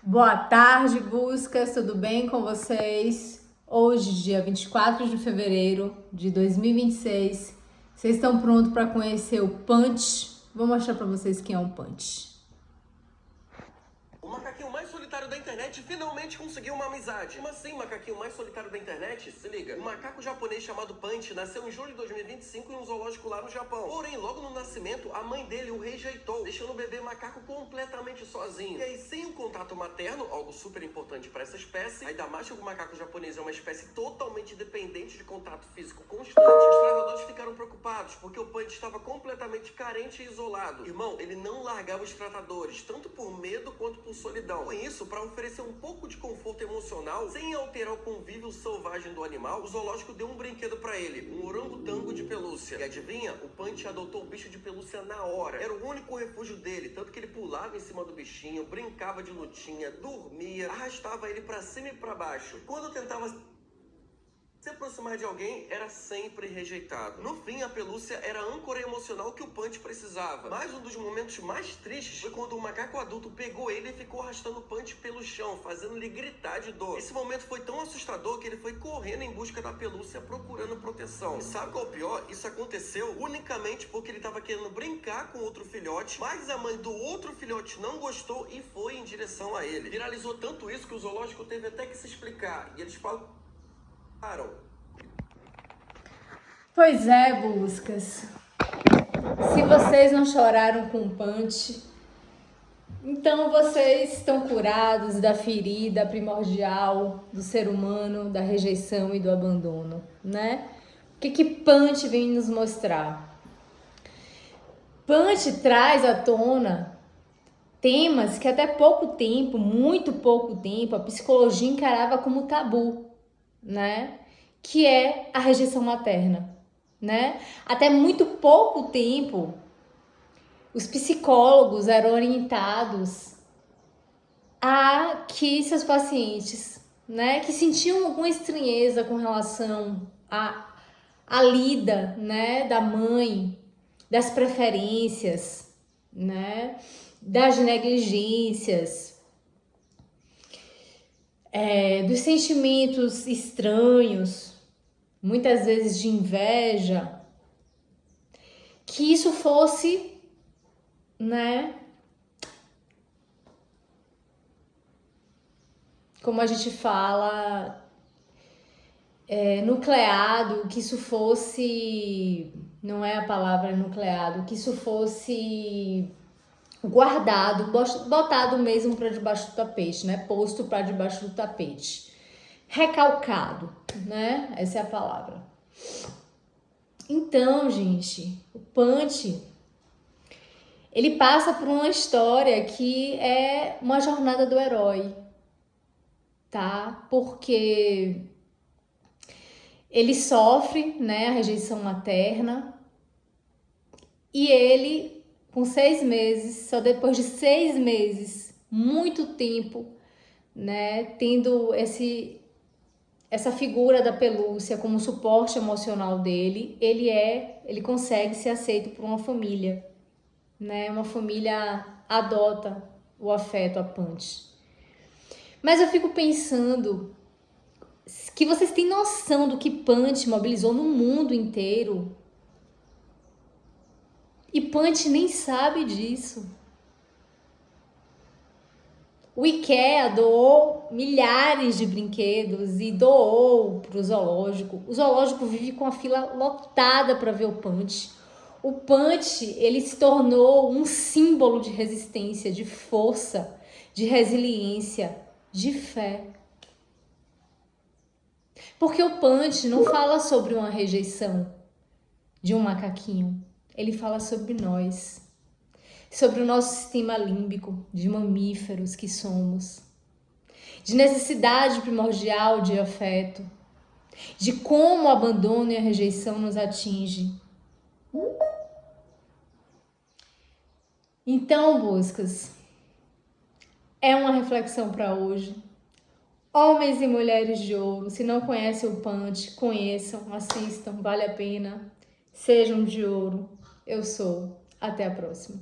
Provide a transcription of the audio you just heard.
Boa tarde, buscas, tudo bem com vocês? Hoje, dia 24 de fevereiro de 2026, vocês estão prontos para conhecer o Punch? Vou mostrar para vocês quem é o Punch. O macaquinho mais solitário da internet finalmente conseguiu uma amizade. Como assim, macaquinho mais solitário da internet? Se liga. Um macaco japonês chamado Punch nasceu em julho de 2025 em um zoológico lá no Japão. Porém, logo no nascimento, a mãe dele o rejeitou, deixando o bebê macaco completamente sozinho. E aí, sem o contato materno, algo super importante para essa espécie, ainda mais que o macaco japonês é uma espécie totalmente dependente de contato físico constante, os tratadores ficaram preocupados, porque o Punch estava completamente carente e isolado. Irmão, ele não largava os tratadores, tanto por medo quanto por solidão. Com isso, para oferecer um pouco de conforto emocional, sem alterar o convívio selvagem do animal, o zoológico deu um brinquedo para ele, um orangotango de pelúcia. E adivinha? O Punch adotou o bicho de pelúcia na hora. Era o único refúgio dele, tanto que ele pulava em cima do bichinho, brincava de lutinha, dormia, arrastava ele para cima e para baixo. Quando tentava se aproximar de alguém, era sempre rejeitado. No fim, a pelúcia era a âncora emocional que o Punch precisava. Mas um dos momentos mais tristes foi quando o macaco adulto pegou ele e ficou arrastando o Punch pelo chão, fazendo-lhe gritar de dor. Esse momento foi tão assustador que ele foi correndo em busca da pelúcia, procurando proteção. E sabe qual é o pior? Isso aconteceu unicamente porque ele estava querendo brincar com outro filhote, mas a mãe do outro filhote não gostou e foi em direção a ele. Viralizou tanto isso que o zoológico teve até que se explicar. E eles falam... Pois é, buscas. Se vocês não choraram com o Punch, então vocês estão curados da ferida primordial do ser humano, da rejeição e do abandono, né? O que Punch vem nos mostrar? Punch traz à tona temas que até pouco tempo, muito pouco tempo, a psicologia encarava como tabu, né? Que é a rejeição materna, né? Até muito pouco tempo, os psicólogos eram orientados a que seus pacientes, né, que sentiam alguma estranheza com relação à lida, né, da mãe, das preferências, né, das negligências, dos sentimentos estranhos, muitas vezes de inveja, que isso fosse, né, como a gente fala, nucleado, que isso fosse, não é a palavra nucleado, que isso fosse guardado, botado mesmo para debaixo do tapete, né? Posto para debaixo do tapete. Recalcado, né? Essa é a palavra. Então, gente, o Punch, ele passa por uma história que é uma jornada do herói, tá? Porque ele sofre, né, a rejeição materna e ele, com 6 meses, só depois de 6 meses, muito tempo, né, tendo essa figura da pelúcia como suporte emocional dele, ele consegue ser aceito por uma família, né? Uma família adota o afeto a Punch. Mas eu fico pensando que vocês têm noção do que Punch mobilizou no mundo inteiro. E Punch nem sabe disso. O IKEA doou milhares de brinquedos e doou para o zoológico. O zoológico vive com a fila lotada para ver o Punch. O Punch, ele se tornou um símbolo de resistência, de força, de resiliência, de fé. Porque o Punch não fala sobre uma rejeição de um macaquinho. Ele fala sobre nós, sobre o nosso sistema límbico de mamíferos que somos, de necessidade primordial de afeto, de como o abandono e a rejeição nos atinge. Então, buscas, é uma reflexão para hoje. Homens e mulheres de ouro, se não conhecem o Punch, conheçam, assistam, vale a pena. Sejam de ouro. Eu sou. Até a próxima.